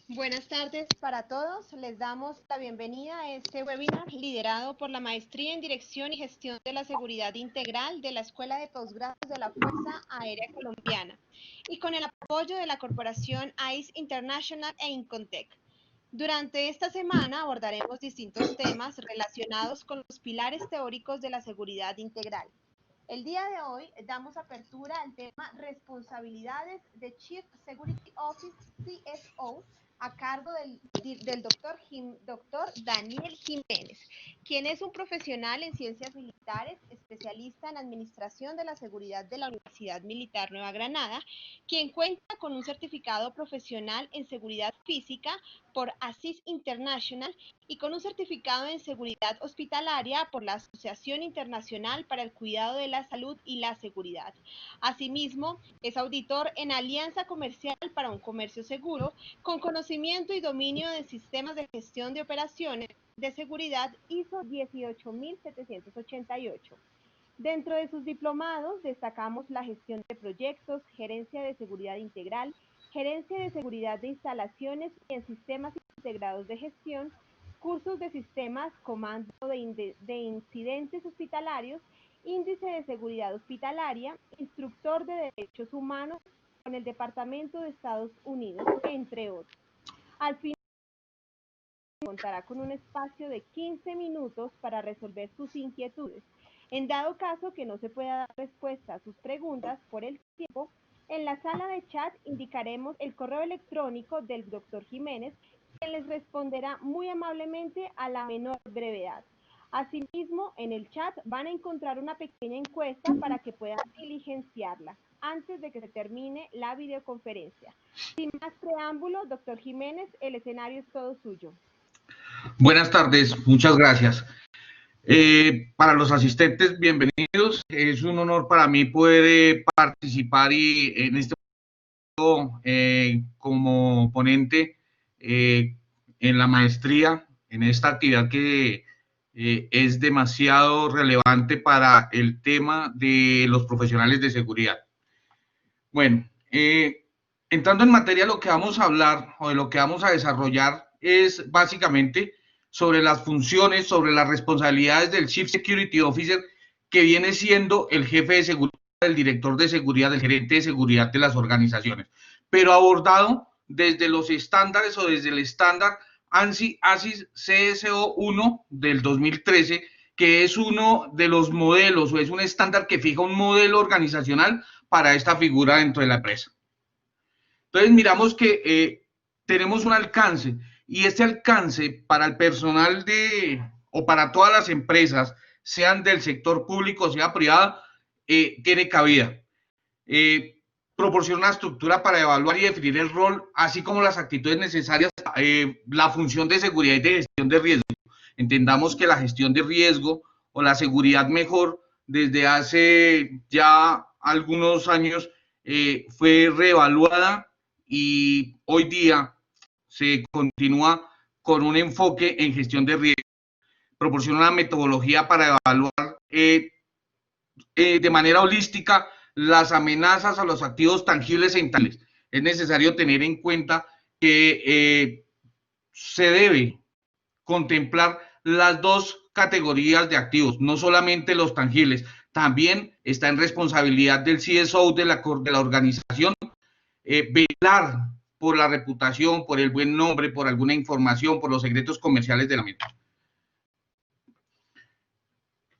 Buenas tardes para todos. Les damos la bienvenida a este webinar liderado por la Maestría en Dirección y Gestión de la Seguridad Integral de la Escuela de Posgrados de la Fuerza Aérea Colombiana y con el apoyo de la Corporación ICE International e Incontec. Durante esta semana abordaremos distintos temas relacionados con los pilares teóricos de la seguridad integral. El día de hoy damos apertura al tema responsabilidades de Chief Security Office CSO a cargo del doctor Daniel Jiménez, quien es un profesional en ciencias militares, especialista en administración de la seguridad de la Universidad Militar Nueva Granada, quien cuenta con un certificado profesional en seguridad física por ASIS International y con un certificado en seguridad hospitalaria por la Asociación Internacional para el Cuidado de la Salud y la Seguridad. Asimismo, es auditor en Alianza Comercial para un Comercio Seguro, con conocimiento y dominio de sistemas de gestión de operaciones de seguridad ISO 18788. Dentro de sus diplomados destacamos la gestión de proyectos, gerencia de seguridad integral, gerencia de seguridad de instalaciones y en sistemas integrados de gestión, cursos de sistemas, comando de incidentes hospitalarios, índice de seguridad hospitalaria, instructor de derechos humanos con el Departamento de Estados Unidos, entre otros. Al final contará con un espacio de 15 minutos para resolver sus inquietudes. En dado caso que no se pueda dar respuesta a sus preguntas por el tiempo, en la sala de chat indicaremos el correo electrónico del doctor Jiménez, quien les responderá muy amablemente a la menor brevedad. Asimismo, en el chat van a encontrar una pequeña encuesta para que puedan diligenciarla antes de que se termine la videoconferencia. Sin más preámbulo, doctor Jiménez, el escenario es todo suyo. Buenas tardes, muchas gracias. Para los asistentes, bienvenidos. Es un honor para mí poder participar y en este momento como ponente en la maestría, en esta actividad que es demasiado relevante para el tema de los profesionales de seguridad. Bueno, entrando en materia, lo que vamos a hablar o de lo que vamos a desarrollar es básicamente sobre las funciones, sobre las responsabilidades del Chief Security Officer, que viene siendo el jefe de seguridad, el director de seguridad, el gerente de seguridad de las organizaciones, pero abordado desde los estándares o desde el estándar ANSI ASIS CSO 1 del 2013, que es uno de los modelos o es un estándar que fija un modelo organizacional para esta figura dentro de la empresa. Entonces miramos que tenemos un alcance y este alcance para el personal o para todas las empresas, sean del sector público o sea privado, tiene cabida. Proporciona una estructura para evaluar y definir el rol, así como las actitudes necesarias, la función de seguridad y de gestión de riesgo. Entendamos que la gestión de riesgo o la seguridad mejor, desde hace ya algunos años, fue reevaluada y hoy día se continúa con un enfoque en gestión de riesgo. Proporciona una metodología para evaluar de manera holística las amenazas a los activos tangibles e intangibles. Es necesario tener en cuenta que se debe contemplar las dos categorías de activos, no solamente los tangibles, también está en responsabilidad del CSO de la organización velar por la reputación, por el buen nombre, por alguna información, por los secretos comerciales de la misma.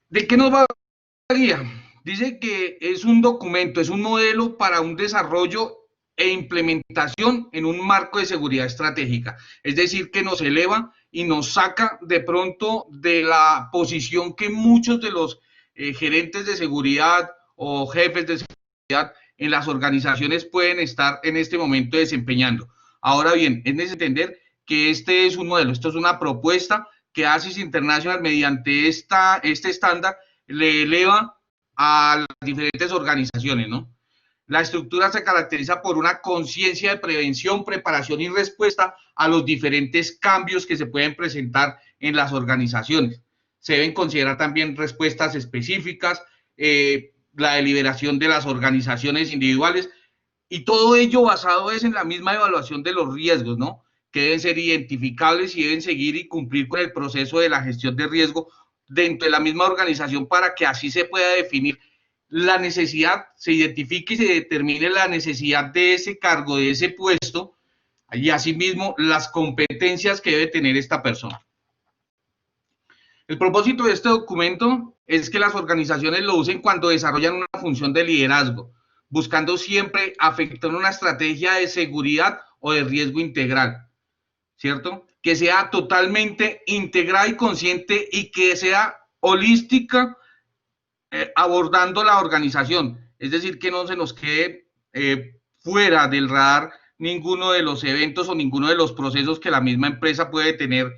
¿De qué nos va a guía? Dice que es un documento, es un modelo para un desarrollo e implementación en un marco de seguridad estratégica. Es decir, que nos eleva y nos saca de pronto de la posición que muchos de los gerentes de seguridad o jefes de seguridad en las organizaciones pueden estar en este momento desempeñando. Ahora bien, es necesario entender que este es un modelo, esto es una propuesta que ASIS International mediante este estándar le eleva a las diferentes organizaciones, ¿no? La estructura se caracteriza por una conciencia de prevención, preparación y respuesta a los diferentes cambios que se pueden presentar en las organizaciones. Se deben considerar también respuestas específicas, la deliberación de las organizaciones individuales y todo ello basado es en la misma evaluación de los riesgos, ¿no? que deben ser identificables y deben seguir y cumplir con el proceso de la gestión de riesgo dentro de la misma organización para que así se pueda definir la necesidad, se identifique y se determine la necesidad de ese cargo, de ese puesto, y asimismo las competencias que debe tener esta persona. El propósito de este documento es que las organizaciones lo usen cuando desarrollan una función de liderazgo, buscando siempre afectar una estrategia de seguridad o de riesgo integral, ¿cierto? Que sea totalmente integrada y consciente y que sea holística abordando la organización. Es decir, que no se nos quede fuera del radar ninguno de los eventos o ninguno de los procesos que la misma empresa puede tener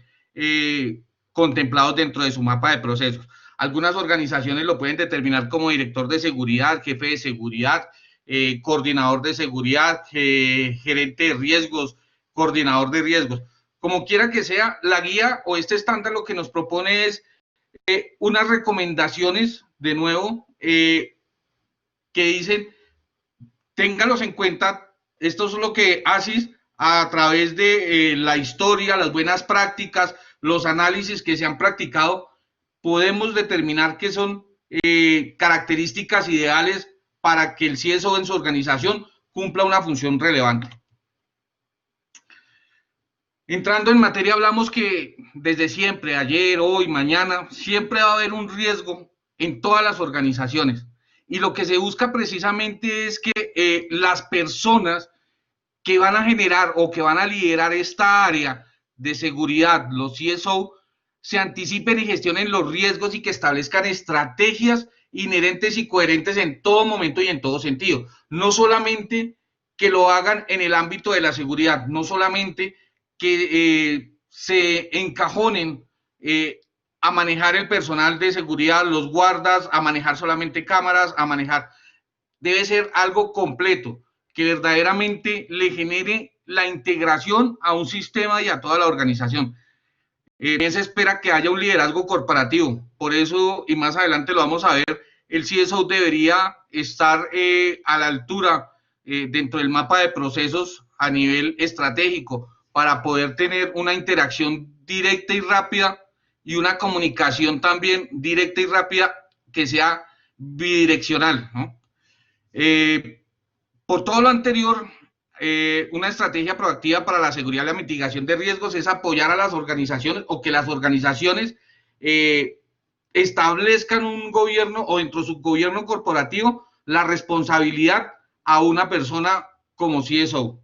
contemplados dentro de su mapa de procesos. Algunas organizaciones lo pueden determinar como director de seguridad, jefe de seguridad, coordinador de seguridad, gerente de riesgos, coordinador de riesgos. Como quiera que sea, la guía o este estándar lo que nos propone es unas recomendaciones, de nuevo, que dicen, téngalos en cuenta, esto es lo que ASIS, a través de la historia, las buenas prácticas, los análisis que se han practicado, podemos determinar que son características ideales para que el CSO en su organización cumpla una función relevante. Entrando en materia, hablamos que desde siempre, ayer, hoy, mañana, siempre va a haber un riesgo en todas las organizaciones. Y lo que se busca precisamente es que las personas que van a generar o que van a liderar esta área de seguridad, los CSO, se anticipen y gestionen los riesgos y que establezcan estrategias inherentes y coherentes en todo momento y en todo sentido. No solamente que lo hagan en el ámbito de la seguridad, no solamente que se encajonen a manejar el personal de seguridad, los guardas, a manejar solamente cámaras, a manejar. Debe ser algo completo, que verdaderamente le genere la integración a un sistema y a toda la organización. Se espera que haya un liderazgo corporativo, por eso, y más adelante lo vamos a ver, el CSO debería estar a la altura dentro del mapa de procesos a nivel estratégico, para poder tener una interacción directa y rápida y una comunicación también directa y rápida que sea bidireccional, ¿no? Por todo lo anterior, una estrategia proactiva para la seguridad y la mitigación de riesgos es apoyar a las organizaciones o que las organizaciones establezcan un gobierno o dentro de su gobierno corporativo la responsabilidad a una persona como CSO.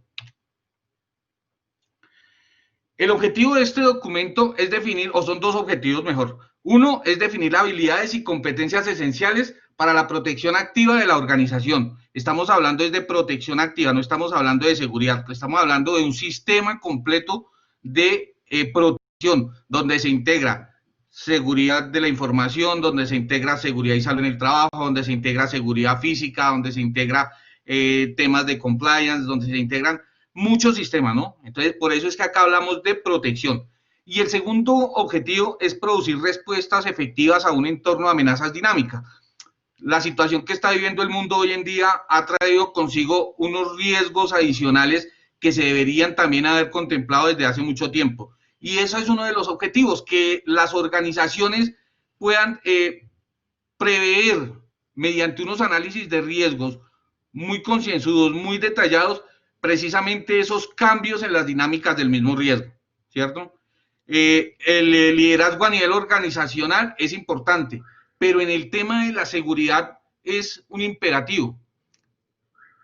El objetivo de este documento es definir, o son dos objetivos mejor. Uno es definir habilidades y competencias esenciales para la protección activa de la organización. Estamos hablando de protección activa, no estamos hablando de seguridad, estamos hablando de un sistema completo de protección, donde se integra seguridad de la información, donde se integra seguridad y salud en el trabajo, donde se integra seguridad física, donde se integra temas de compliance, donde se integran muchos sistemas, ¿no? Entonces, por eso es que acá hablamos de protección. Y el segundo objetivo es producir respuestas efectivas a un entorno de amenazas dinámicas. La situación que está viviendo el mundo hoy en día ha traído consigo unos riesgos adicionales que se deberían también haber contemplado desde hace mucho tiempo. Y eso es uno de los objetivos, que las organizaciones puedan prever mediante unos análisis de riesgos muy concienzudos, muy detallados, precisamente esos cambios en las dinámicas del mismo riesgo, ¿cierto? El liderazgo a nivel organizacional es importante, pero en el tema de la seguridad es un imperativo.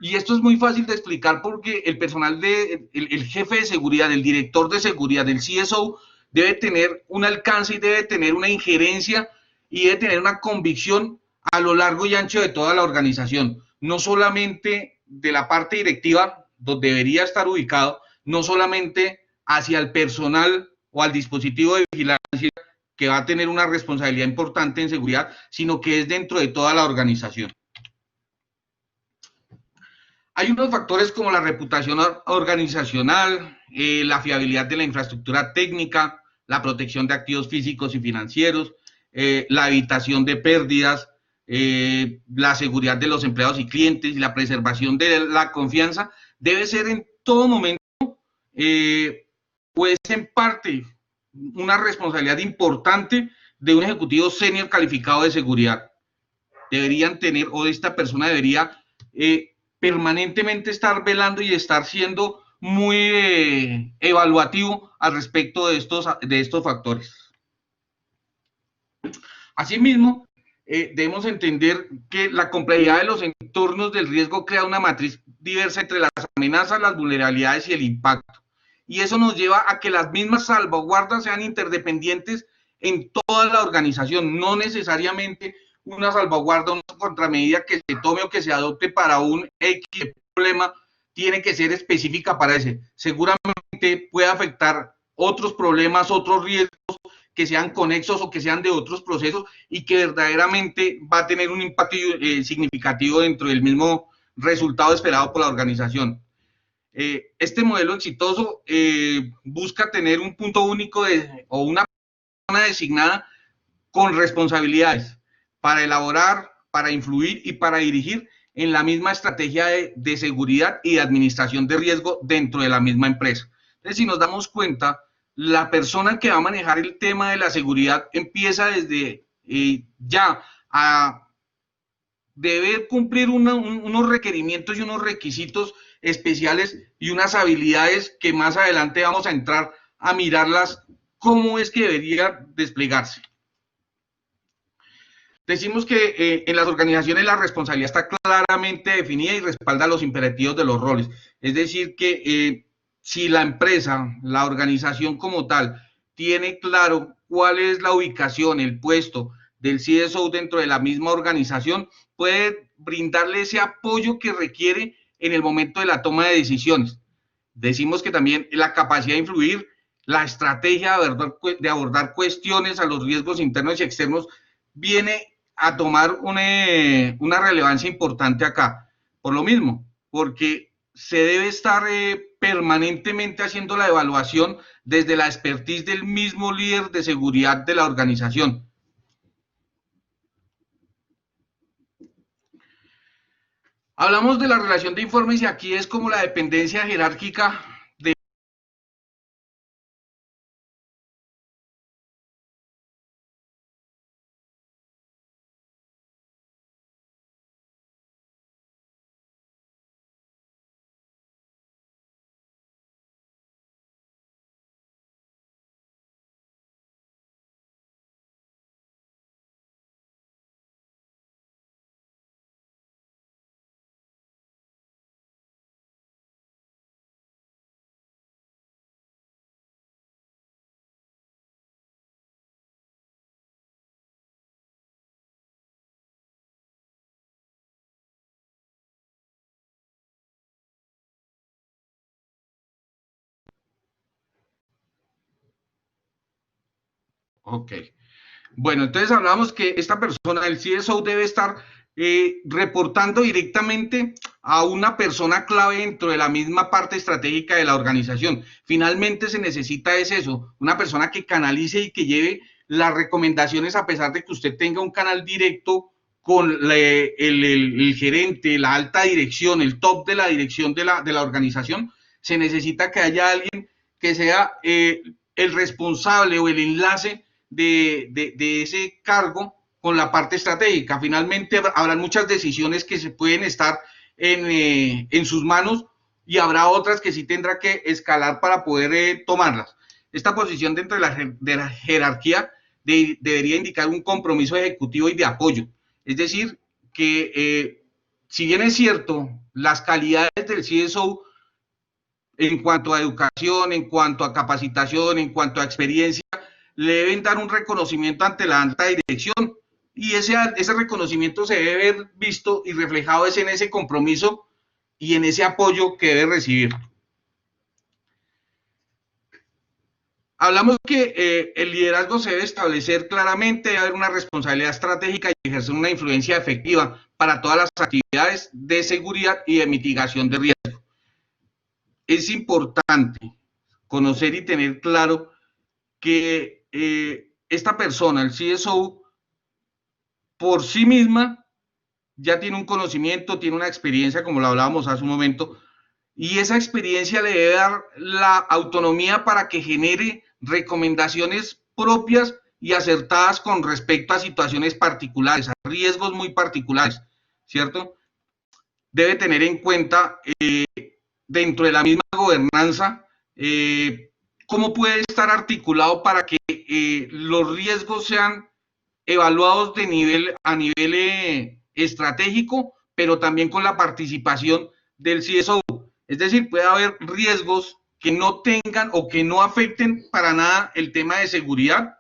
Y esto es muy fácil de explicar porque el personal el jefe de seguridad, el director de seguridad, el CSO, debe tener un alcance y debe tener una injerencia y debe tener una convicción a lo largo y ancho de toda la organización, no solamente de la parte directiva, donde debería estar ubicado, no solamente hacia el personal o al dispositivo de vigilancia que va a tener una responsabilidad importante en seguridad, sino que es dentro de toda la organización. Hay unos factores como la reputación organizacional, la fiabilidad de la infraestructura técnica, la protección de activos físicos y financieros, la evitación de pérdidas, la seguridad de los empleados y clientes y la preservación de la confianza, debe ser en todo momento o es en parte una responsabilidad importante de un ejecutivo senior calificado de seguridad. Deberían tener, o esta persona debería permanentemente estar velando y estar siendo muy evaluativo al respecto de estos factores. Asimismo, debemos entender que la complejidad de los entornos del riesgo crea una matriz diversa entre las amenazas, las vulnerabilidades y el impacto. Y eso nos lleva a que las mismas salvaguardas sean interdependientes en toda la organización, no necesariamente una salvaguarda, una contramedida que se tome o que se adopte para un X problema tiene que ser específica para ese. Seguramente puede afectar otros problemas, otros riesgos que sean conexos o que sean de otros procesos y que verdaderamente va a tener un impacto significativo dentro del mismo resultado esperado por la organización. Este modelo exitoso busca tener un punto único o una persona designada con responsabilidades para elaborar, para influir y para dirigir en la misma estrategia de seguridad y de administración de riesgo dentro de la misma empresa. Entonces, si nos damos cuenta, la persona que va a manejar el tema de la seguridad empieza desde ya a deber cumplir unos requerimientos y unos requisitos especiales y unas habilidades que más adelante vamos a entrar a mirarlas, cómo es que debería desplegarse. Decimos que en las organizaciones la responsabilidad está claramente definida y respalda los imperativos de los roles. Es decir, que si la empresa, la organización como tal, tiene claro cuál es la ubicación, el puesto del CSO dentro de la misma organización, puede brindarle ese apoyo que requiere en el momento de la toma de decisiones. Decimos que también la capacidad de influir, la estrategia de abordar cuestiones a los riesgos internos y externos viene a tomar una relevancia importante acá. Por lo mismo, porque se debe estar permanentemente haciendo la evaluación desde la expertise del mismo líder de seguridad de la organización. Hablamos de la relación de informes y aquí es como la dependencia jerárquica de Ok. Bueno, entonces hablamos que esta persona, el CSO, debe estar reportando directamente a una persona clave dentro de la misma parte estratégica de la organización. Finalmente se necesita es eso, una persona que canalice y que lleve las recomendaciones a pesar de que usted tenga un canal directo con el gerente, la alta dirección, el top de la dirección de la organización. Se necesita que haya alguien que sea el responsable o el enlace de ese cargo con la parte estratégica. Finalmente habrán muchas decisiones que se pueden estar en sus manos y habrá otras que sí tendrá que escalar para poder tomarlas. Esta posición dentro de la jerarquía debería indicar un compromiso ejecutivo y de apoyo. Es decir, que si bien es cierto, las calidades del CSO en cuanto a educación, en cuanto a capacitación, en cuanto a experiencia, le deben dar un reconocimiento ante la alta dirección y ese reconocimiento se debe ver visto y reflejado es en ese compromiso y en ese apoyo que debe recibir. Hablamos que el liderazgo se debe establecer claramente, debe haber una responsabilidad estratégica y ejercer una influencia efectiva para todas las actividades de seguridad y de mitigación de riesgo. Es importante conocer y tener claro que esta persona, el CSO, por sí misma ya tiene un conocimiento, tiene una experiencia, como lo hablábamos hace un momento, y esa experiencia le debe dar la autonomía para que genere recomendaciones propias y acertadas con respecto a situaciones particulares, a riesgos muy particulares, ¿cierto? Debe tener en cuenta dentro de la misma gobernanza cómo puede estar articulado para que los riesgos sean evaluados a nivel estratégico, pero también con la participación del CSO. Es decir, puede haber riesgos que no tengan o que no afecten para nada el tema de seguridad,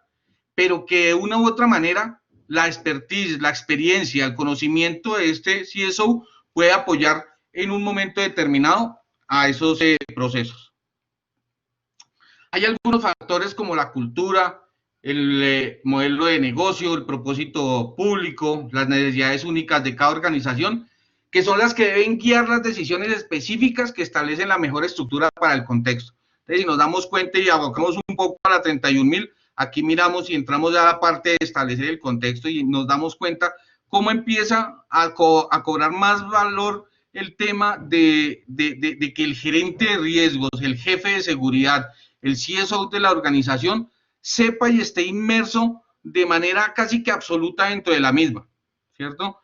pero que de una u otra manera la expertise, la experiencia, el conocimiento de este CSO puede apoyar en un momento determinado a esos procesos. Hay algunos factores como la cultura, el modelo de negocio, el propósito público, las necesidades únicas de cada organización, que son las que deben guiar las decisiones específicas que establecen la mejor estructura para el contexto. Entonces, si nos damos cuenta y abocamos un poco a la 31.000, aquí miramos y entramos ya a la parte de establecer el contexto y nos damos cuenta cómo empieza a cobrar más valor el tema de que el gerente de riesgos, el jefe de seguridad, el CSO de la organización, sepa y esté inmerso de manera casi que absoluta dentro de la misma, ¿cierto?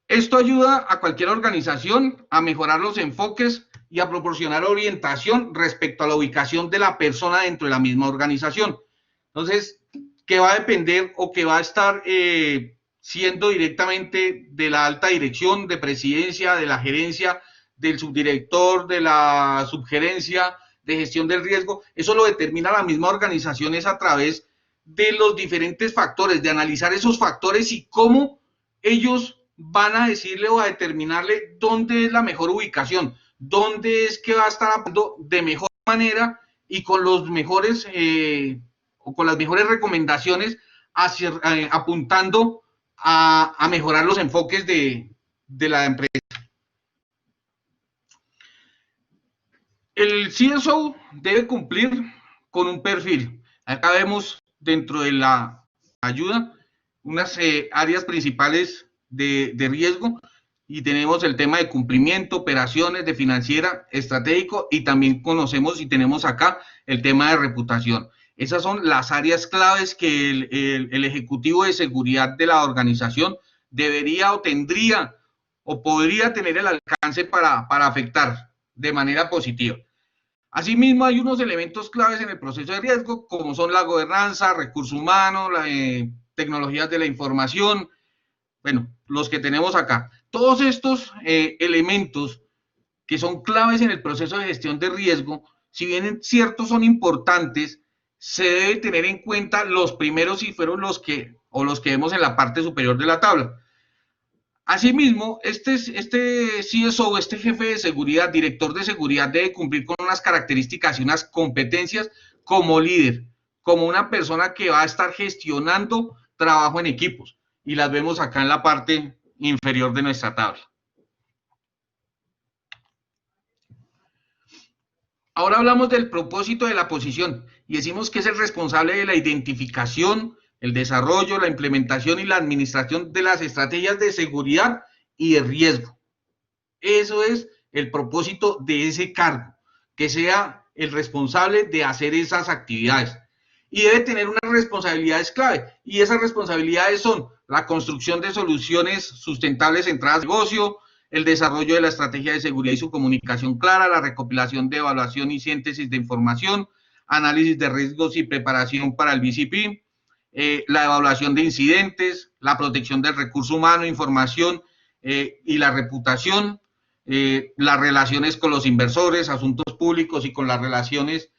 Esto ayuda a cualquier organización a mejorar los enfoques y a proporcionar orientación respecto a la ubicación de la persona dentro de la misma organización. Entonces, ¿qué va a depender o qué va a estar siendo directamente de la alta dirección, de presidencia, de la gerencia, del subdirector, de la subgerencia, de gestión del riesgo? Eso lo determina la misma organización, es a través de los diferentes factores, de analizar esos factores y cómo ellos van a decirle o a determinarle dónde es la mejor ubicación, dónde es que va a estar actuando de mejor manera y con los mejores o con las mejores recomendaciones hacia, apuntando a mejorar los enfoques de la empresa. El CSO debe cumplir con un perfil. Acá vemos dentro de la ayuda unas áreas principales de riesgo y tenemos el tema de cumplimiento, operaciones, de financiera, estratégico y también conocemos y tenemos acá el tema de reputación. Esas son las áreas claves que el ejecutivo de seguridad de la organización debería o tendría o podría tener el alcance para afectar de manera positiva. Asimismo, hay unos elementos claves en el proceso de riesgo, como son la gobernanza, recursos humanos, tecnologías de la información, bueno, los que tenemos acá. Todos estos elementos que son claves en el proceso de gestión de riesgo, si bien ciertos son importantes, se debe tener en cuenta los primeros y fueron los que vemos en la parte superior de la tabla. Asimismo, este CSO, este jefe de seguridad, director de seguridad, debe cumplir con unas características y unas competencias como líder, como una persona que va a estar gestionando trabajo en equipos. Y las vemos acá en la parte inferior de nuestra tabla. Ahora hablamos del propósito de la posición y decimos que es el responsable de la identificación, el desarrollo, la implementación y la administración de las estrategias de seguridad y de riesgo. Eso es el propósito de ese cargo, que sea el responsable de hacer esas actividades. Y debe tener unas responsabilidades clave, y esas responsabilidades son la construcción de soluciones sustentables centradas en el negocio, el desarrollo de la estrategia de seguridad y su comunicación clara, la recopilación de evaluación y síntesis de información, análisis de riesgos y preparación para el BCP, la evaluación de incidentes, la protección del recurso humano, información y la reputación, las relaciones con los inversores, asuntos públicos y con las relaciones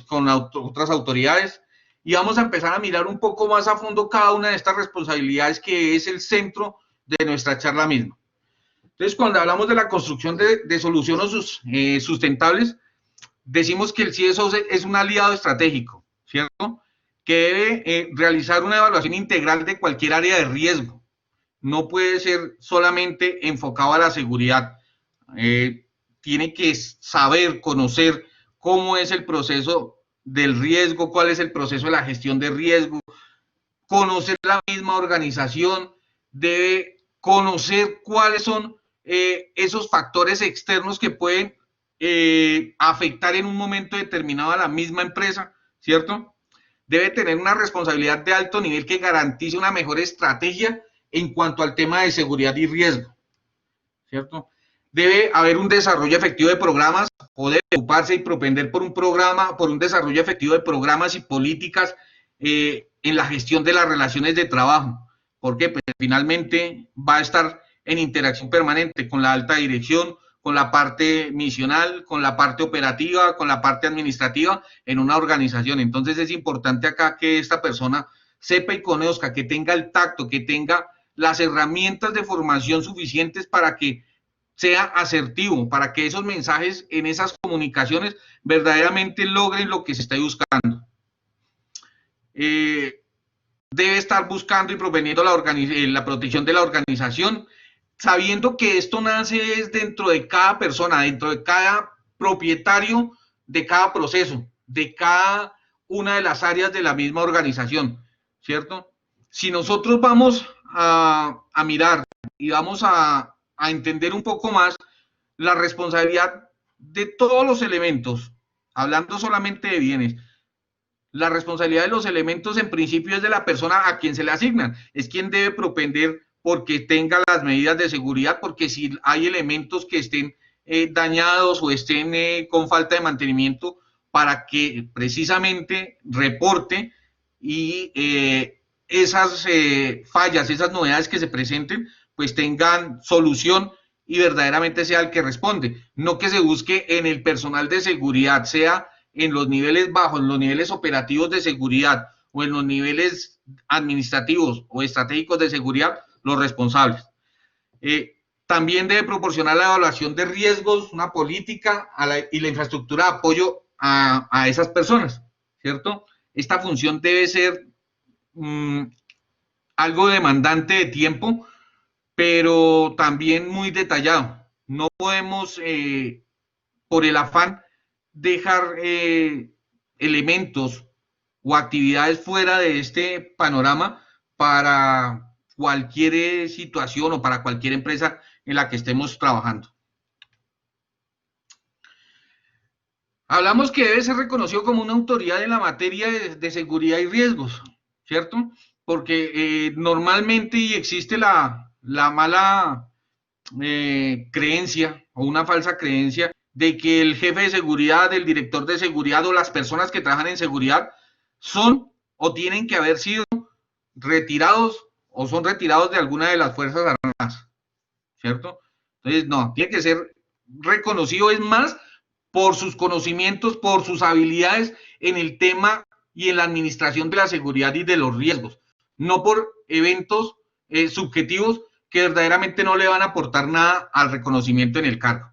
con otras autoridades. Y vamos a empezar a mirar un poco más a fondo cada una de estas responsabilidades, que es el centro de nuestra charla misma. Entonces, cuando hablamos de la construcción de soluciones sustentables, decimos que el CSO es un aliado estratégico, ¿cierto? Que debe realizar una evaluación integral de cualquier área de riesgo. No puede ser solamente enfocado a la seguridad. Tiene que saber, conocer cómo es el proceso del riesgo, cuál es el proceso de la gestión de riesgo, conocer la misma organización, debe conocer cuáles son esos factores externos que pueden afectar en un momento determinado a la misma empresa, ¿cierto? Debe tener una responsabilidad de alto nivel que garantice una mejor estrategia en cuanto al tema de seguridad y riesgo, ¿cierto? Debe haber un desarrollo efectivo de programas o debe ocuparse y propender por un programa, por un desarrollo efectivo de programas y políticas en la gestión de las relaciones de trabajo, porque pues, finalmente va a estar en interacción permanente con la alta dirección, con la parte misional, con la parte operativa, con la parte administrativa en una organización. Entonces es importante acá que esta persona sepa y conozca, que tenga el tacto, que tenga las herramientas de formación suficientes para que sea asertivo, para que esos mensajes en esas comunicaciones verdaderamente logren lo que se está buscando. Debe estar buscando y proponiendo la protección de la organización, sabiendo que esto nace es dentro de cada persona, dentro de cada propietario de cada proceso, de cada una de las áreas de la misma organización, ¿cierto? Si nosotros vamos a mirar y vamos a entender un poco más la responsabilidad de todos los elementos, hablando solamente de bienes, la responsabilidad de los elementos en principio es de la persona a quien se le asignan, es quien debe propender porque tenga las medidas de seguridad, porque si hay elementos que estén dañados o estén con falta de mantenimiento, para que precisamente reporte y esas fallas, esas novedades que se presenten, pues tengan solución y verdaderamente sea el que responde, no que se busque en el personal de seguridad, sea en los niveles bajos, en los niveles operativos de seguridad o en los niveles administrativos o estratégicos de seguridad, los responsables. También debe proporcionar la evaluación de riesgos, una política y la infraestructura de apoyo a esas personas, ¿cierto? Esta función debe ser algo demandante de tiempo, pero también muy detallado. No podemos, por el afán, dejar elementos o actividades fuera de este panorama para cualquier situación o para cualquier empresa en la que estemos trabajando. Hablamos que debe ser reconocido como una autoridad en la materia de seguridad y riesgos, ¿cierto? Porque normalmente existe la mala creencia o una falsa creencia de que el jefe de seguridad, el director de seguridad o las personas que trabajan en seguridad son o tienen que haber sido retirados o son retirados de alguna de las Fuerzas Armadas, ¿cierto? Entonces, no, tiene que ser reconocido, es más, por sus conocimientos, por sus habilidades en el tema y en la administración de la seguridad y de los riesgos, no por eventos subjetivos que verdaderamente no le van a aportar nada al reconocimiento en el cargo.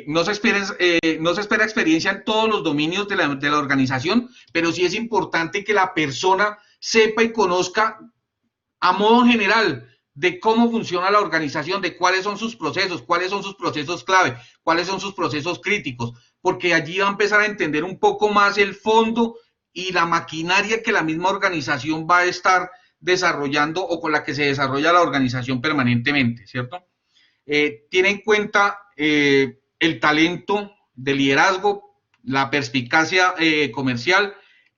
No se espera experiencia en todos los dominios de la organización, pero sí es importante que la persona sepa y conozca a modo general de cómo funciona la organización, de cuáles son sus procesos clave, cuáles son sus procesos críticos, porque allí va a empezar a entender un poco más el fondo y la maquinaria que la misma organización va a estar desarrollando o con la que se desarrolla la organización permanentemente, ¿cierto? Tiene en cuenta el talento de liderazgo, la perspicacia comercial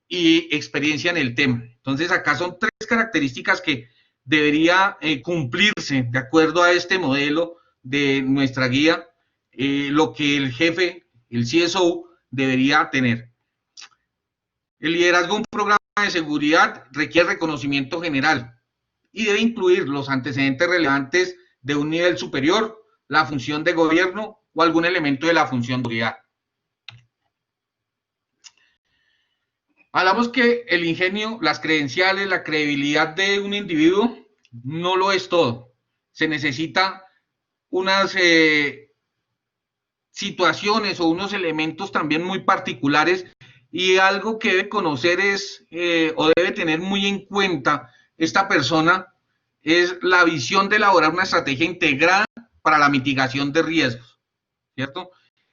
y experiencia en el tema. Entonces, acá son 3 características que debería cumplirse de acuerdo a este modelo de nuestra guía, lo que el jefe, el CSO, debería tener. El liderazgo de un programa de seguridad requiere reconocimiento general y debe incluir los antecedentes relevantes de un nivel superior, la función de gobierno o algún elemento de la función de seguridad. Hablamos que el ingenio, las credenciales, la credibilidad de un individuo no lo es todo. Se necesita unas situaciones o unos elementos también muy particulares y algo que debe conocer es o debe tener muy en cuenta esta persona es la visión de elaborar una estrategia integrada para la mitigación de riesgos, ¿cierto?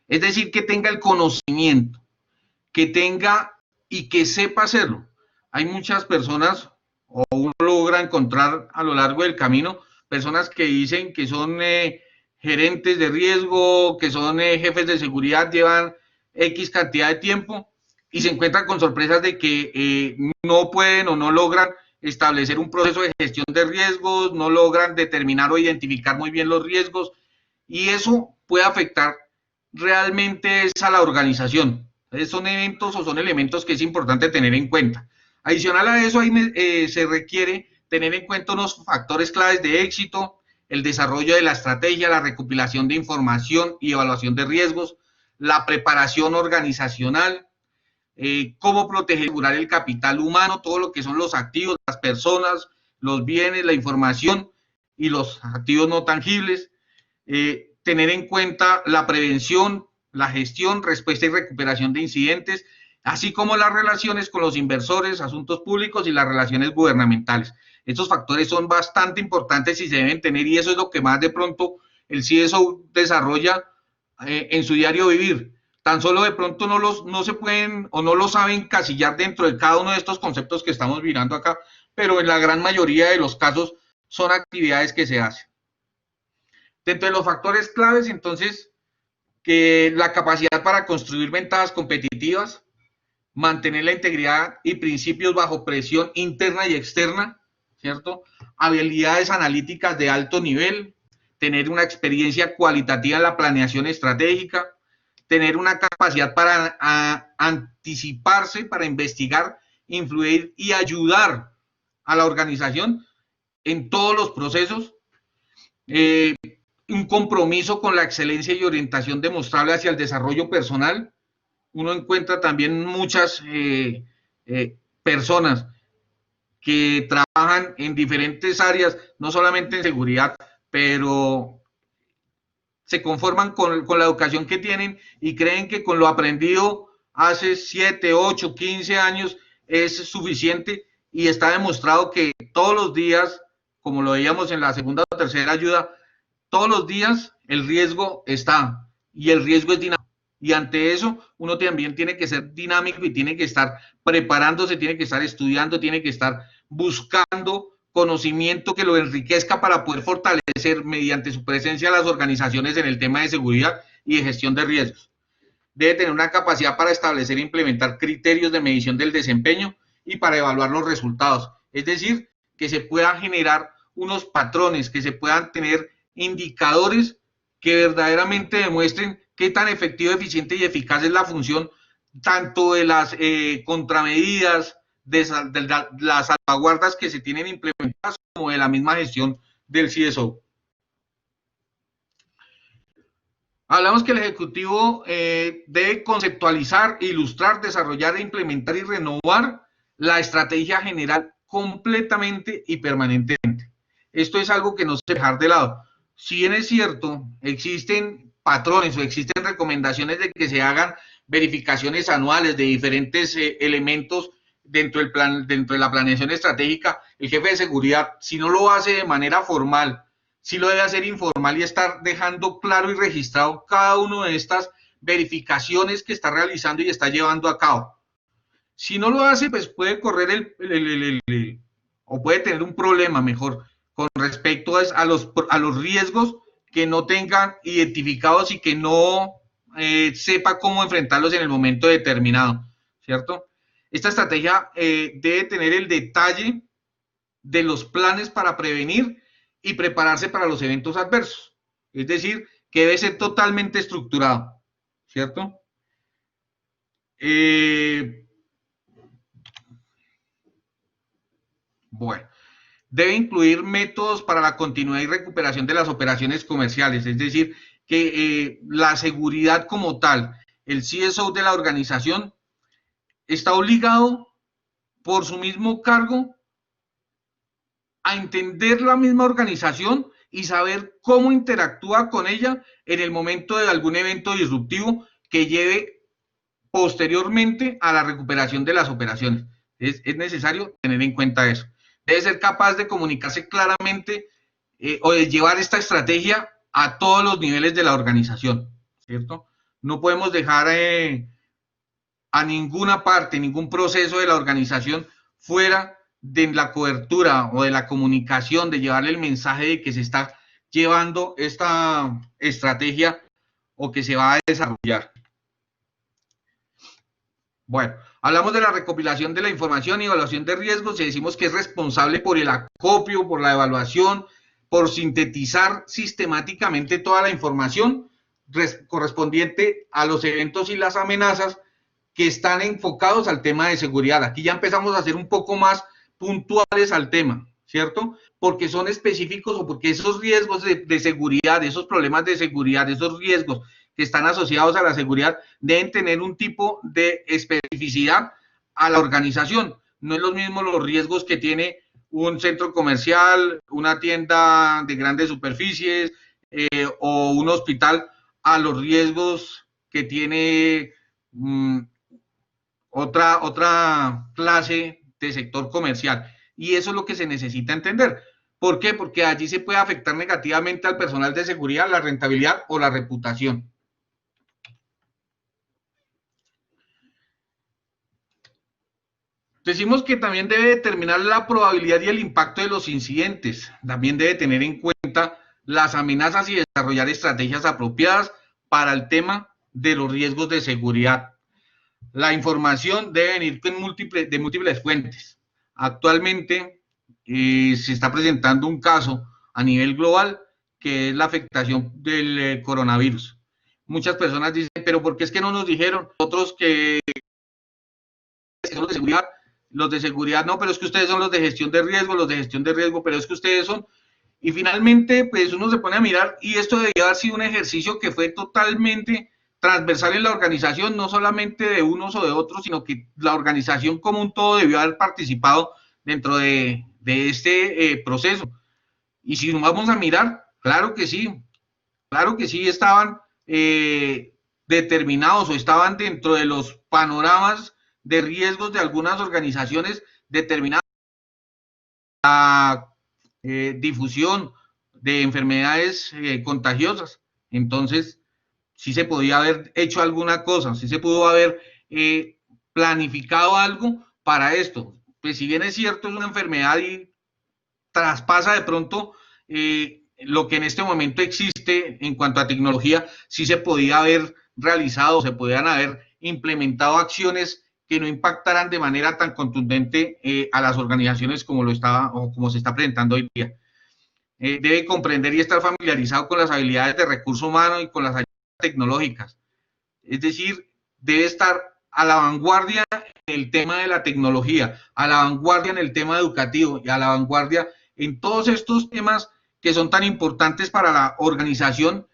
Es decir, que tenga el conocimiento, que tenga y que sepa hacerlo. Hay muchas personas, o uno logra encontrar a lo largo del camino, personas que dicen que son gerentes de riesgo, que son jefes de seguridad, llevan X cantidad de tiempo y se encuentran con sorpresas de que no pueden o no logran establecer un proceso de gestión de riesgos, no logran determinar o identificar muy bien los riesgos, y eso puede afectar realmente a la organización. Son eventos o son elementos que es importante tener en cuenta. Adicional a eso, se requiere tener en cuenta unos factores claves de éxito: el desarrollo de la estrategia, la recopilación de información y evaluación de riesgos, la preparación organizacional, cómo proteger y asegurar el capital humano, todo lo que son los activos, las personas, los bienes, la información y los activos no tangibles, tener en cuenta la prevención, la gestión, respuesta y recuperación de incidentes, así como las relaciones con los inversores, asuntos públicos y las relaciones gubernamentales. Estos factores son bastante importantes y se deben tener, y eso es lo que más de pronto el CSO desarrolla en su diario vivir. Tan solo de pronto no se pueden o no lo saben encasillar dentro de cada uno de estos conceptos que estamos mirando acá, pero en la gran mayoría de los casos son actividades que se hacen. Dentro de los factores claves, entonces, que la capacidad para construir ventajas competitivas, mantener la integridad y principios bajo presión interna y externa, ¿cierto? Habilidades analíticas de alto nivel, tener una experiencia cualitativa en la planeación estratégica, tener una capacidad para anticiparse, para investigar, influir y ayudar a la organización en todos los procesos, un compromiso con la excelencia y orientación demostrable hacia el desarrollo personal. Uno encuentra también muchas personas que trabajan en diferentes áreas, no solamente en seguridad, pero se conforman con la educación que tienen y creen que con lo aprendido hace 7, 8, 15 años es suficiente, y está demostrado que todos los días, como lo veíamos en la segunda o tercera ayuda, todos los días el riesgo está, y el riesgo es dinámico, y ante eso uno también tiene que ser dinámico y tiene que estar preparándose, tiene que estar estudiando, tiene que estar buscando conocimiento que lo enriquezca para poder fortalecer mediante su presencia las organizaciones en el tema de seguridad y de gestión de riesgos. Debe tener una capacidad para establecer e implementar criterios de medición del desempeño y para evaluar los resultados. Es decir, que se puedan generar unos patrones, que se puedan tener indicadores que verdaderamente demuestren qué tan efectivo, eficiente y eficaz es la función tanto de las contramedidas, de las salvaguardas que se tienen implementadas, como de la misma gestión del CSO. Hablamos que el ejecutivo debe conceptualizar, ilustrar, desarrollar, implementar y renovar la estrategia general completamente y permanentemente. Esto es algo que no se debe dejar de lado. Si bien es cierto, existen patrones o existen recomendaciones de que se hagan verificaciones anuales de diferentes elementos dentro de la planeación estratégica, el jefe de seguridad, si no lo hace de manera formal, sí lo debe hacer informal y estar dejando claro y registrado cada una de estas verificaciones que está realizando y está llevando a cabo. Si no lo hace, pues puede correr o puede tener un problema mejor con respecto a los riesgos que no tengan identificados y que no sepa cómo enfrentarlos en el momento determinado, ¿cierto? Esta estrategia debe tener el detalle de los planes para prevenir y prepararse para los eventos adversos. Es decir, que debe ser totalmente estructurado, ¿cierto? Bueno, debe incluir métodos para la continuidad y recuperación de las operaciones comerciales, es decir, que la seguridad como tal, el CSO de la organización está obligado por su mismo cargo a entender la misma organización y saber cómo interactúa con ella en el momento de algún evento disruptivo que lleve posteriormente a la recuperación de las operaciones. Es necesario tener en cuenta eso. Debe ser capaz de comunicarse claramente o de llevar esta estrategia a todos los niveles de la organización, ¿cierto? No podemos dejar a ninguna parte, ningún proceso de la organización fuera de la cobertura o de la comunicación, de llevarle el mensaje de que se está llevando esta estrategia o que se va a desarrollar. Bueno, hablamos de la recopilación de la información y evaluación de riesgos y decimos que es responsable por el acopio, por la evaluación, por sintetizar sistemáticamente toda la información correspondiente a los eventos y las amenazas que están enfocados al tema de seguridad. Aquí ya empezamos a ser un poco más puntuales al tema, ¿cierto? Porque son específicos o porque esos riesgos de seguridad, esos problemas de seguridad, esos riesgos que están asociados a la seguridad deben tener un tipo de especificidad a la organización. No es lo mismo los riesgos que tiene un centro comercial, una tienda de grandes superficies o un hospital a los riesgos que tiene otra clase de sector comercial. Y eso es lo que se necesita entender. ¿Por qué? Porque allí se puede afectar negativamente al personal de seguridad, la rentabilidad o la reputación. Decimos que también debe determinar la probabilidad y el impacto de los incidentes. También debe tener en cuenta las amenazas y desarrollar estrategias apropiadas para el tema de los riesgos de seguridad. La información debe venir de múltiples fuentes. Actualmente se está presentando un caso a nivel global que es la afectación del coronavirus. Muchas personas dicen, pero ¿por qué es que no nos dijeron? Otros que son los de seguridad no, pero es que ustedes son los de gestión de riesgo, pero es que ustedes son. Y finalmente, pues uno se pone a mirar y esto debió haber sido un ejercicio que fue totalmente transversal en la organización, no solamente de unos o de otros, sino que la organización como un todo debió haber participado dentro de este proceso. Y si nos vamos a mirar, claro que sí estaban determinados o estaban dentro de los panoramas de riesgos de algunas organizaciones determinadas. La difusión de enfermedades contagiosas. Entonces, sí se podía haber hecho alguna cosa, sí se pudo haber planificado algo para esto. Pues si bien es cierto, es una enfermedad y traspasa de pronto lo que en este momento existe en cuanto a tecnología, sí se podía haber realizado, se podían haber implementado acciones que no impactaran de manera tan contundente a las organizaciones como lo estaba o como se está presentando hoy día. Debe comprender y estar familiarizado con las habilidades de recurso humano y con las ayudas tecnológicas. Es decir, debe estar a la vanguardia en el tema de la tecnología, a la vanguardia en el tema educativo y a la vanguardia en todos estos temas que son tan importantes para la organización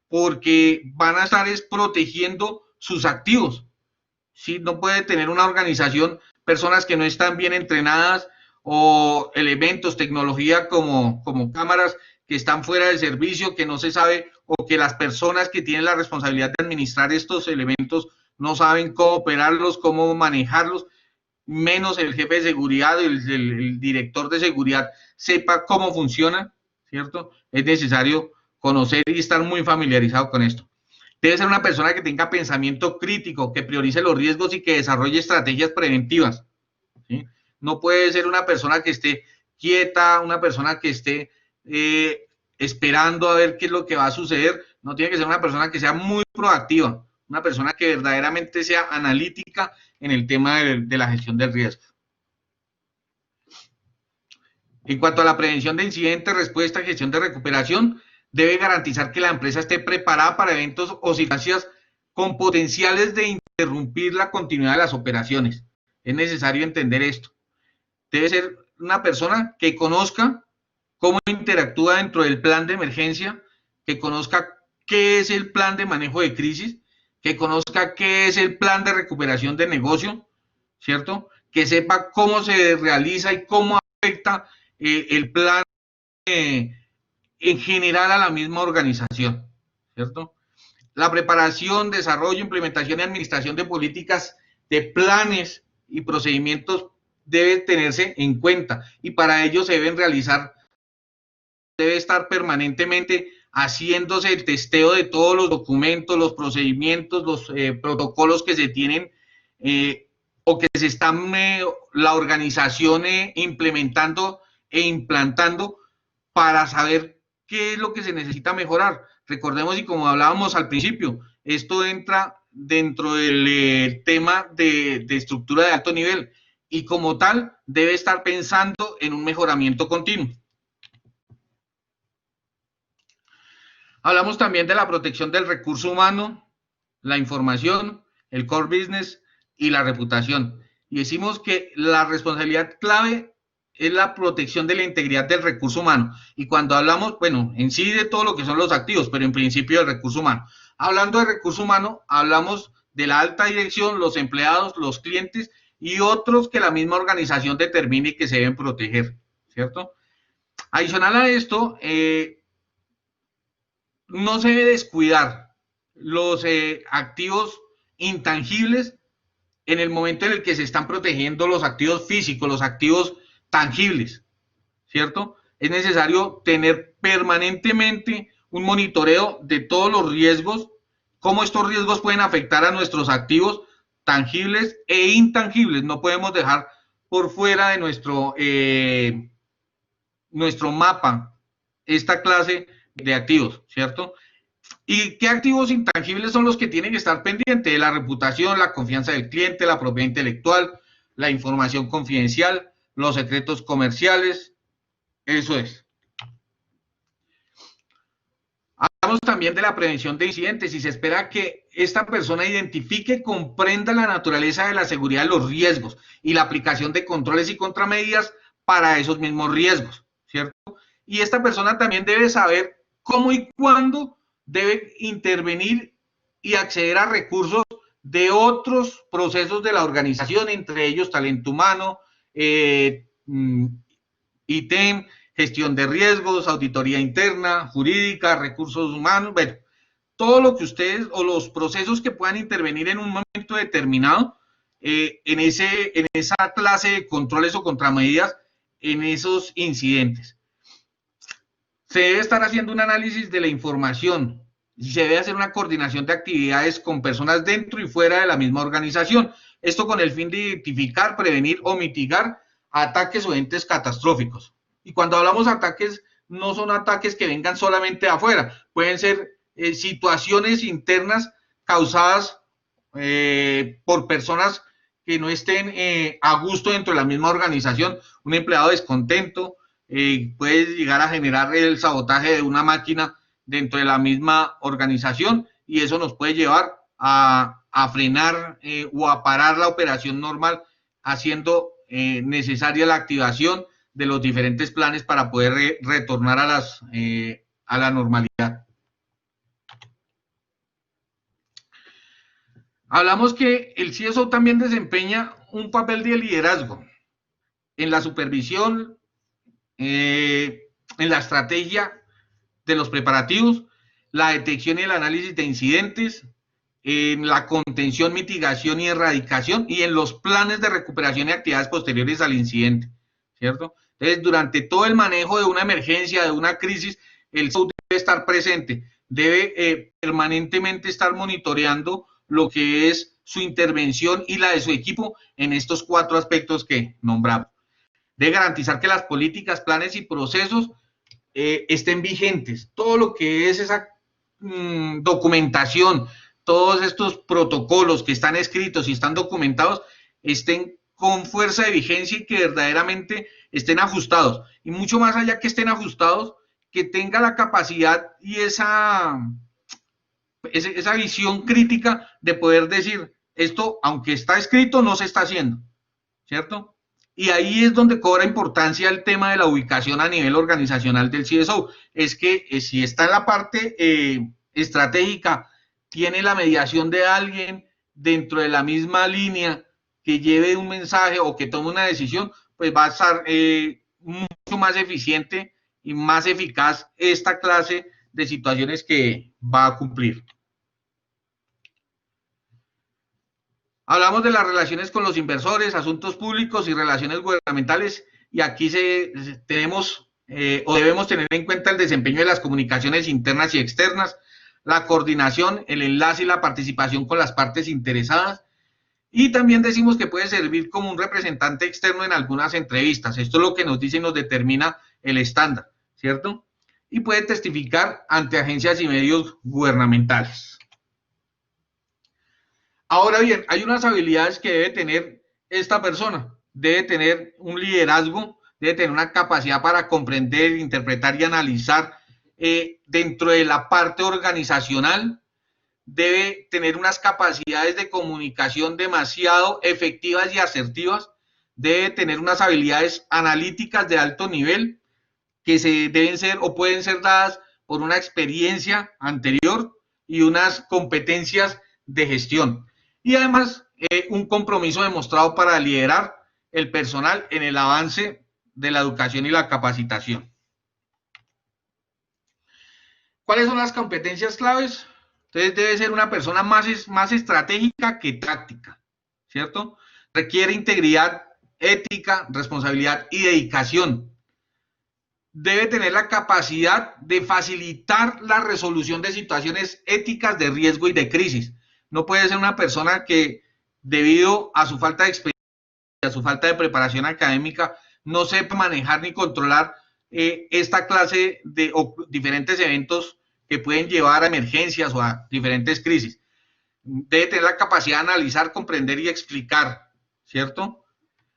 porque van a estar protegiendo sus activos. ¿Sí? No puede tener una organización personas que no están bien entrenadas o elementos, tecnología como cámaras que están fuera de servicio, que no se sabe, o que las personas que tienen la responsabilidad de administrar estos elementos no saben cómo operarlos, cómo manejarlos, menos el jefe de seguridad, el director de seguridad sepa cómo funciona, ¿cierto? Es necesario conocer y estar muy familiarizado con esto. Debe ser una persona que tenga pensamiento crítico, que priorice los riesgos y que desarrolle estrategias preventivas, ¿sí? No puede ser una persona que esté quieta, una persona que esté esperando a ver qué es lo que va a suceder. No tiene que ser una persona que sea muy proactiva, una persona que verdaderamente sea analítica en el tema de la gestión del riesgo. En cuanto a la prevención de incidentes, respuesta, gestión de recuperación, debe garantizar que la empresa esté preparada para eventos o circunstancias con potenciales de interrumpir la continuidad de las operaciones. Es necesario entender esto. Debe ser una persona que conozca cómo interactúa dentro del plan de emergencia, que conozca qué es el plan de manejo de crisis, que conozca qué es el plan de recuperación de negocio, ¿cierto? Que sepa cómo se realiza y cómo afecta el plan en general a la misma organización, ¿cierto? La preparación, desarrollo, implementación y administración de políticas, de planes y procedimientos debe tenerse en cuenta y para ello se deben realizar, debe estar permanentemente haciéndose el testeo de todos los documentos, los procedimientos, los protocolos que se tienen o que se están la organización implementando e implantando para saber qué es lo que se necesita mejorar. Recordemos, y como hablábamos al principio, esto entra dentro del tema de estructura de alto nivel y como tal debe estar pensando en un mejoramiento continuo. Hablamos también de la protección del recurso humano, la información, el core business y la reputación. Y decimos que la responsabilidad clave es la protección de la integridad del recurso humano. Y cuando hablamos, bueno, en sí de todo lo que son los activos, pero en principio del recurso humano. Hablando de recurso humano, hablamos de la alta dirección, los empleados, los clientes y otros que la misma organización determine que se deben proteger, ¿cierto? Adicional a esto, no se debe descuidar los activos intangibles en el momento en el que se están protegiendo los activos físicos, los activos tangibles, ¿cierto? Es necesario tener permanentemente un monitoreo de todos los riesgos, cómo estos riesgos pueden afectar a nuestros activos tangibles e intangibles. No podemos dejar por fuera de nuestro mapa esta clase de activos, ¿cierto? ¿Y qué activos intangibles son los que tienen que estar pendientes? La reputación, la confianza del cliente, la propiedad intelectual, la información confidencial, los secretos comerciales, eso es. Hablamos también de la prevención de incidentes y se espera que esta persona identifique, comprenda la naturaleza de la seguridad de los riesgos y la aplicación de controles y contramedidas para esos mismos riesgos, ¿cierto? Y esta persona también debe saber cómo y cuándo debe intervenir y acceder a recursos de otros procesos de la organización, entre ellos talento humano, ITEM, gestión de riesgos, auditoría interna, jurídica, recursos humanos, bueno, todo lo que ustedes o los procesos que puedan intervenir en un momento determinado en esa clase de controles o contramedidas en esos incidentes. Se debe estar haciendo un análisis de la información y se debe hacer una coordinación de actividades con personas dentro y fuera de la misma organización. Esto con el fin de identificar, prevenir o mitigar ataques o entes catastróficos. Y cuando hablamos de ataques, no son ataques que vengan solamente de afuera, pueden ser situaciones internas causadas por personas que no estén a gusto dentro de la misma organización, un empleado descontento, puede llegar a generar el sabotaje de una máquina dentro de la misma organización y eso nos puede llevar a frenar o a parar la operación normal, haciendo necesaria la activación de los diferentes planes para poder retornar a la normalidad. Hablamos que el CSO también desempeña un papel de liderazgo en la supervisión, en la estrategia de los preparativos, la detección y el análisis de incidentes, en la contención, mitigación y erradicación y en los planes de recuperación y actividades posteriores al incidente, ¿cierto? Entonces, durante todo el manejo de una emergencia, de una crisis, el CSO debe estar presente, debe permanentemente estar monitoreando lo que es su intervención y la de su equipo en estos 4 aspectos que nombramos. Debe garantizar que las políticas, planes y procesos estén vigentes. Todo lo que es esa documentación, todos estos protocolos que están escritos y están documentados, estén con fuerza de vigencia y que verdaderamente estén ajustados. Y mucho más allá que estén ajustados, que tenga la capacidad y esa visión crítica de poder decir, esto, aunque está escrito, no se está haciendo, ¿cierto? Y ahí es donde cobra importancia el tema de la ubicación a nivel organizacional del CSO. Es que si está en la parte estratégica, tiene la mediación de alguien dentro de la misma línea que lleve un mensaje o que tome una decisión, pues va a estar mucho más eficiente y más eficaz esta clase de situaciones que va a cumplir. Hablamos de las relaciones con los inversores, asuntos públicos y relaciones gubernamentales, y aquí debemos tener en cuenta el desempeño de las comunicaciones internas y externas, la coordinación, el enlace y la participación con las partes interesadas, y también decimos que puede servir como un representante externo en algunas entrevistas. Esto es lo que nos dice y nos determina el estándar, ¿cierto? y puede testificar ante agencias y medios gubernamentales. Ahora bien, hay unas habilidades que debe tener esta persona. Debe tener un liderazgo, debe tener una capacidad para comprender, interpretar y analizar dentro de la parte organizacional. Debe tener unas capacidades de comunicación demasiado efectivas y asertivas. Debe tener unas habilidades analíticas de alto nivel que se deben ser o pueden ser dadas por una experiencia anterior y unas competencias de gestión. Y además, un compromiso demostrado para liderar el personal en el avance de la educación y la capacitación. ¿Cuáles son las competencias claves? Entonces, debe ser una persona más estratégica que táctica, ¿cierto? Requiere integridad, ética, responsabilidad y dedicación. Debe tener la capacidad de facilitar la resolución de situaciones éticas de riesgo y de crisis. No puede ser una persona que, debido a su falta de experiencia, a su falta de preparación académica, no sepa manejar ni controlar esta clase de diferentes eventos que pueden llevar a emergencias o a diferentes crisis. Debe tener la capacidad de analizar, comprender y explicar, ¿cierto?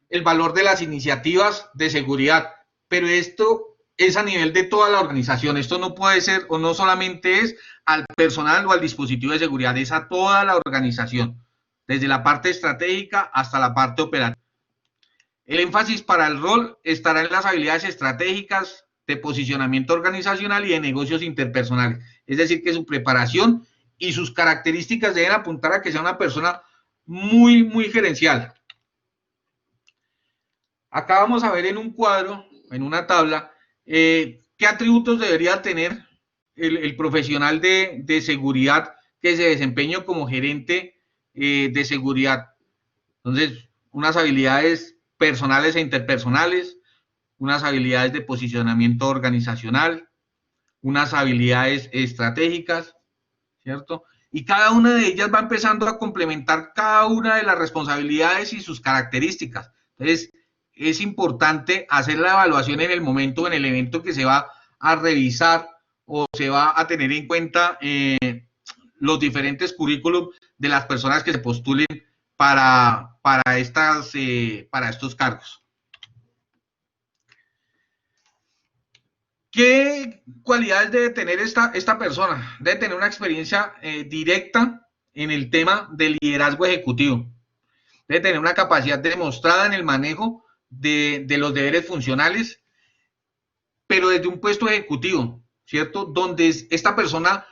El valor de las iniciativas de seguridad, pero esto es a nivel de toda la organización. Esto no puede ser o no solamente es al personal o al dispositivo de seguridad, es a toda la organización, desde la parte estratégica hasta la parte operativa. El énfasis para el rol estará en las habilidades estratégicas, de posicionamiento organizacional y de negocios interpersonales. Es decir, que su preparación y sus características deben apuntar a que sea una persona muy gerencial. Acá vamos a ver en un cuadro, en una tabla, qué atributos debería tener el profesional de seguridad que se desempeñe como gerente de seguridad. Entonces, unas habilidades personales e interpersonales, unas habilidades de posicionamiento organizacional, unas habilidades estratégicas, ¿cierto? Y cada una de ellas va empezando a complementar cada una de las responsabilidades y sus características. Entonces, es importante hacer la evaluación en el momento, en el evento que se va a revisar o se va a tener en cuenta los diferentes currículum de las personas que se postulen para estos cargos. ¿Qué cualidades debe tener esta persona? Debe tener una experiencia directa en el tema del liderazgo ejecutivo. Debe tener una capacidad demostrada en el manejo de los deberes funcionales, pero desde un puesto ejecutivo, ¿cierto? Donde esta persona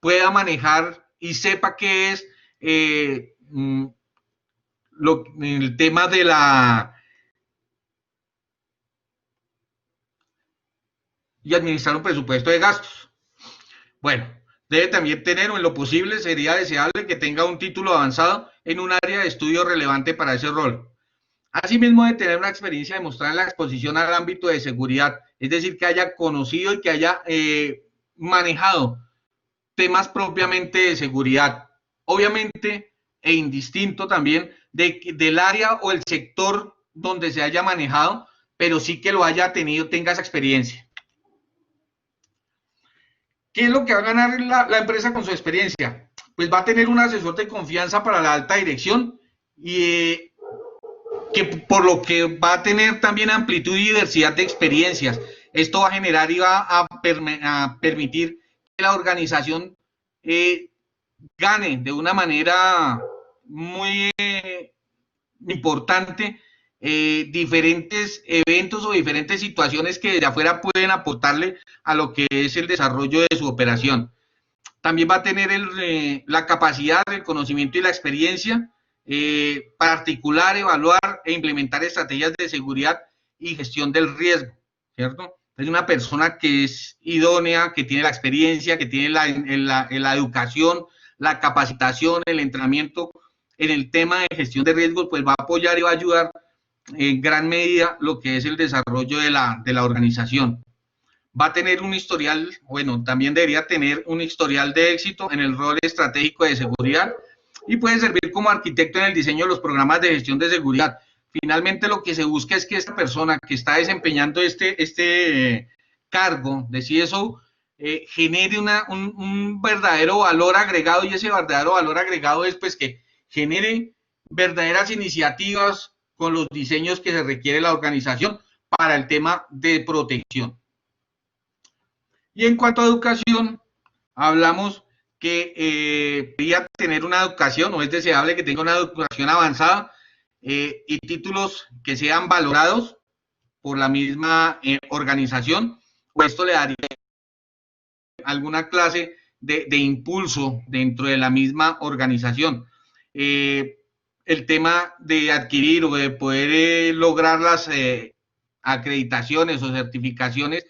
pueda manejar y sepa qué es el tema de y administrar un presupuesto de gastos. Bueno, debe también tener, o en lo posible sería deseable que tenga un título avanzado en un área de estudio relevante para ese rol. Asimismo, debe tener una experiencia demostrada en la exposición al ámbito de seguridad, es decir, que haya conocido y que haya manejado temas propiamente de seguridad, obviamente, e indistinto también del área o el sector donde se haya manejado, pero sí que lo haya tenido, tenga esa experiencia. ¿Qué es lo que va a ganar la empresa con su experiencia? Pues va a tener un asesor de confianza para la alta dirección y que por lo que va a tener también amplitud y diversidad de experiencias. Esto va a generar y va a permitir que la organización gane de una manera muy importante diferentes eventos o diferentes situaciones que de afuera pueden aportarle a lo que es el desarrollo de su operación. También va a tener la capacidad, el conocimiento y la experiencia para articular, evaluar e implementar estrategias de seguridad y gestión del riesgo, ¿cierto? Es una persona que es idónea, que tiene la experiencia, que tiene la educación, la capacitación, el entrenamiento en el tema de gestión de riesgos, pues va a apoyar y va a ayudar en gran medida lo que es el desarrollo de la organización. Va a tener un historial, bueno, también debería tener un historial de éxito en el rol estratégico de seguridad y puede servir como arquitecto en el diseño de los programas de gestión de seguridad. Finalmente, lo que se busca es que esta persona que está desempeñando este cargo de CSO genere un verdadero valor agregado, y ese verdadero valor agregado es pues que genere verdaderas iniciativas con los diseños que se requiere la organización para el tema de protección. Y en cuanto a educación, hablamos que debería tener una educación, o es deseable que tenga una educación avanzada y títulos que sean valorados por la misma organización, o esto le daría alguna clase de impulso dentro de la misma organización. El tema de adquirir o de poder lograr las acreditaciones o certificaciones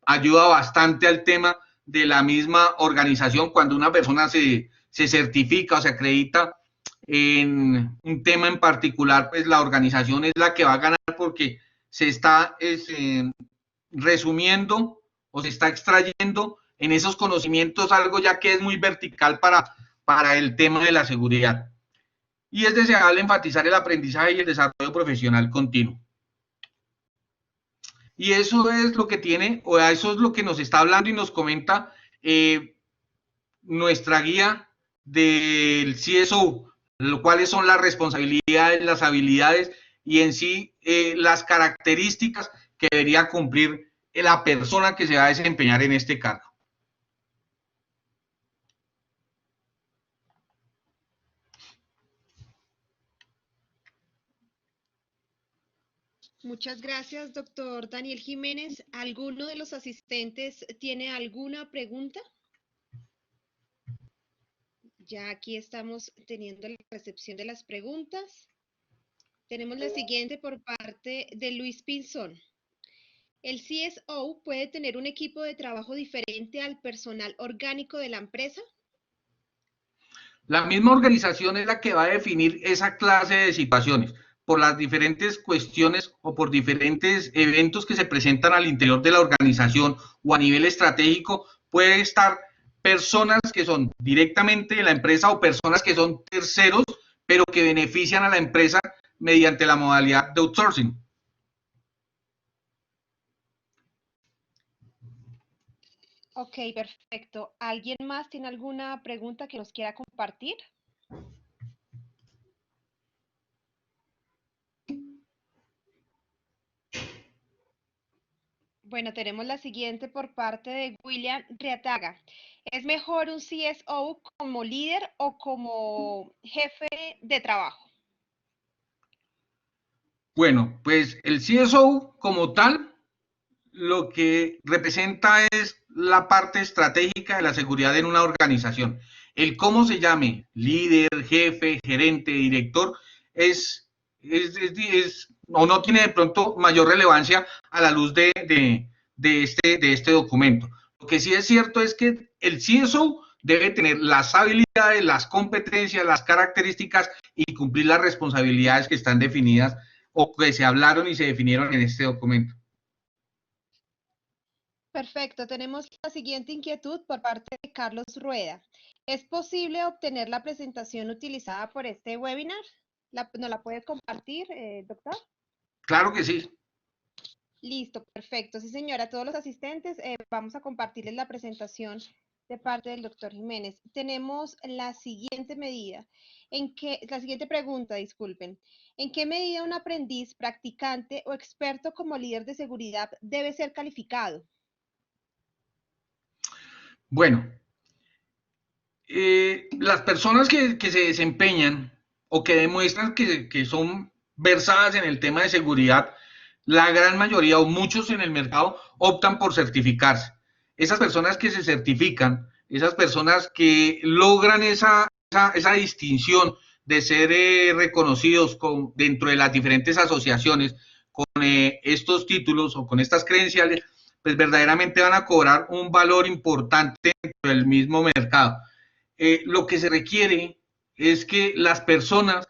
ayuda bastante al tema de la misma organización. Cuando una persona se certifica o se acredita en un tema en particular, pues la organización es la que va a ganar, porque se está resumiendo o se está extrayendo en esos conocimientos algo ya que es muy vertical para el tema de la seguridad. Y es deseable enfatizar el aprendizaje y el desarrollo profesional continuo. Y eso es lo que tiene, o eso es lo que nos está hablando y nos comenta nuestra guía del CSO, cuáles son las responsabilidades, las habilidades y en sí las características que debería cumplir la persona que se va a desempeñar en este cargo. Muchas gracias, doctor Daniel Jiménez. ¿Alguno de los asistentes tiene alguna pregunta? Ya aquí estamos teniendo la recepción de las preguntas. Tenemos la siguiente por parte de Luis Pinzón. ¿El CSO puede tener un equipo de trabajo diferente al personal orgánico de la empresa? La misma organización es la que va a definir esa clase de situaciones por las diferentes cuestiones o por diferentes eventos que se presentan al interior de la organización o a nivel estratégico. Puede estar personas que son directamente de la empresa o personas que son terceros, pero que benefician a la empresa mediante la modalidad de outsourcing. Ok, perfecto. ¿Alguien más tiene alguna pregunta que nos quiera compartir? Bueno, tenemos la siguiente por parte de William Riataga. ¿Es mejor un CSO como líder o como jefe de trabajo? Bueno, pues el CSO como tal lo que representa es la parte estratégica de la seguridad en una organización. El cómo se llame, líder, jefe, gerente, director, o no tiene de pronto mayor relevancia a la luz de este documento. Lo que sí es cierto es que el CSO debe tener las habilidades, las competencias, las características y cumplir las responsabilidades que están definidas o que se hablaron y se definieron en este documento. Perfecto, tenemos la siguiente inquietud por parte de Carlos Rueda. ¿Es posible obtener la presentación utilizada por este webinar? ¿Nos la puede compartir, doctor? Claro que sí. Listo, perfecto. Sí, señora, todos los asistentes vamos a compartirles la presentación de parte del doctor Jiménez. Tenemos la siguiente medida, la siguiente pregunta, disculpen. ¿En qué medida un aprendiz, practicante o experto como líder de seguridad debe ser calificado? Bueno, las personas que se desempeñan o que demuestran que son versadas en el tema de seguridad, la gran mayoría o muchos en el mercado optan por certificarse. Esas personas que se certifican, esas personas que logran esa distinción de ser reconocidos dentro de las diferentes asociaciones con estos títulos o con estas credenciales, pues verdaderamente van a cobrar un valor importante dentro del mismo mercado. Lo que se requiere es que las personas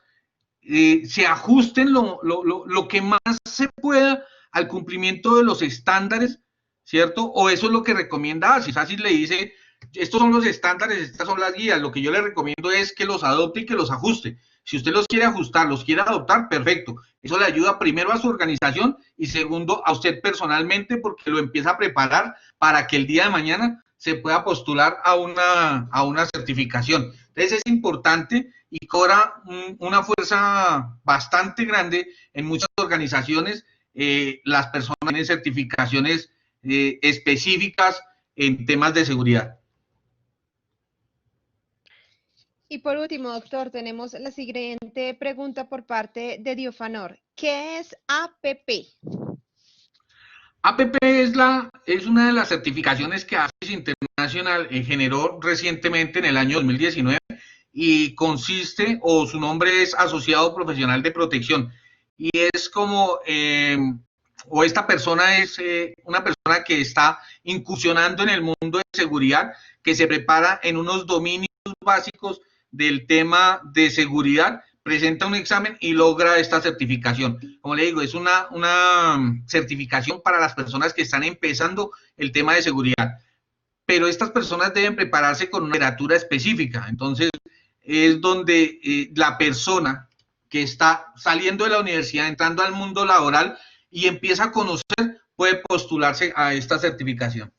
se ajusten lo que más se pueda al cumplimiento de los estándares, ¿cierto? O eso es lo que recomienda ASIS. ASIS le dice estos son los estándares, estas son las guías. Lo que yo le recomiendo es que los adopte y que los ajuste. Si usted los quiere ajustar, los quiere adoptar, perfecto. Eso le ayuda primero a su organización y segundo a usted personalmente porque lo empieza a preparar para que el día de mañana se pueda postular a una certificación. Entonces es importante y cobra una fuerza bastante grande en muchas organizaciones. Las personas tienen certificaciones específicas en temas de seguridad. Y por último, doctor, tenemos la siguiente pregunta por parte de Diofanor. ¿Qué es APP? APP es una de las certificaciones que ACES International generó recientemente en el año 2019 y consiste, o su nombre es Asociado Profesional de Protección, y es como, o esta persona es una persona que está incursionando en el mundo de seguridad, que se prepara en unos dominios básicos del tema de seguridad, presenta un examen y logra esta certificación. Como le digo, es una certificación para las personas que están empezando el tema de seguridad, pero estas personas deben prepararse con una literatura específica. Entonces, es donde la persona que está saliendo de la universidad, entrando al mundo laboral y empieza a conocer, puede postularse a esta certificación.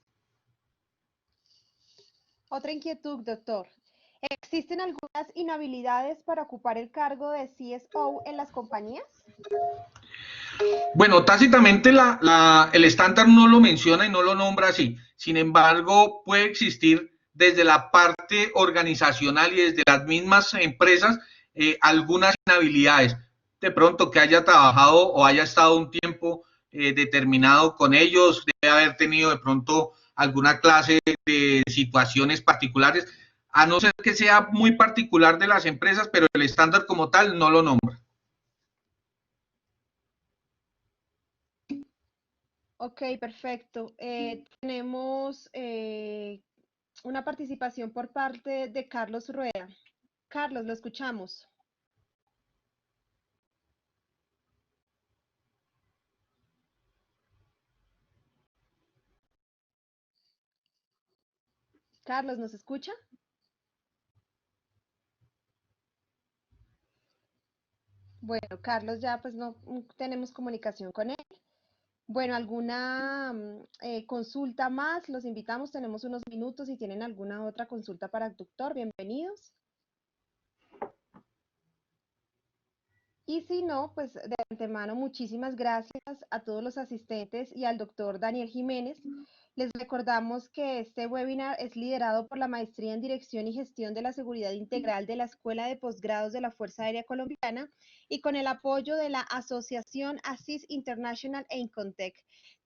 Otra inquietud, doctor. ¿Existen algunas inhabilidades para ocupar el cargo de CSO en las compañías? Bueno, tácitamente el estándar no lo menciona y no lo nombra así. Sin embargo, puede existir desde la parte organizacional y desde las mismas empresas algunas inhabilidades. De pronto que haya trabajado o haya estado un tiempo determinado con ellos, debe haber tenido de pronto alguna clase de situaciones particulares, a no ser que sea muy particular de las empresas, pero el estándar como tal no lo nombra. Ok, perfecto. Tenemos una participación por parte de Carlos Rueda. Carlos, lo escuchamos. Carlos, ¿nos escucha? Bueno, Carlos, ya pues no tenemos comunicación con él. Bueno, ¿alguna consulta más? Los invitamos, tenemos unos minutos. Si tienen alguna otra consulta para el doctor, bienvenidos. Y si no, pues de antemano, muchísimas gracias a todos los asistentes y al doctor Daniel Jiménez. Les recordamos que este webinar es liderado por la Maestría en Dirección y Gestión de la Seguridad Integral de la Escuela de Posgrados de la Fuerza Aérea Colombiana y con el apoyo de la Asociación ASIS International e Incontec.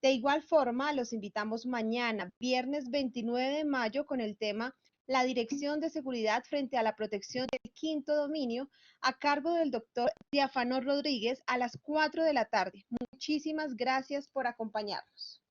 De igual forma, los invitamos mañana, viernes 29 de mayo, con el tema La Dirección de Seguridad frente a la protección del quinto dominio, a cargo del doctor Diáfano Rodríguez a las 4 de la tarde. Muchísimas gracias por acompañarnos.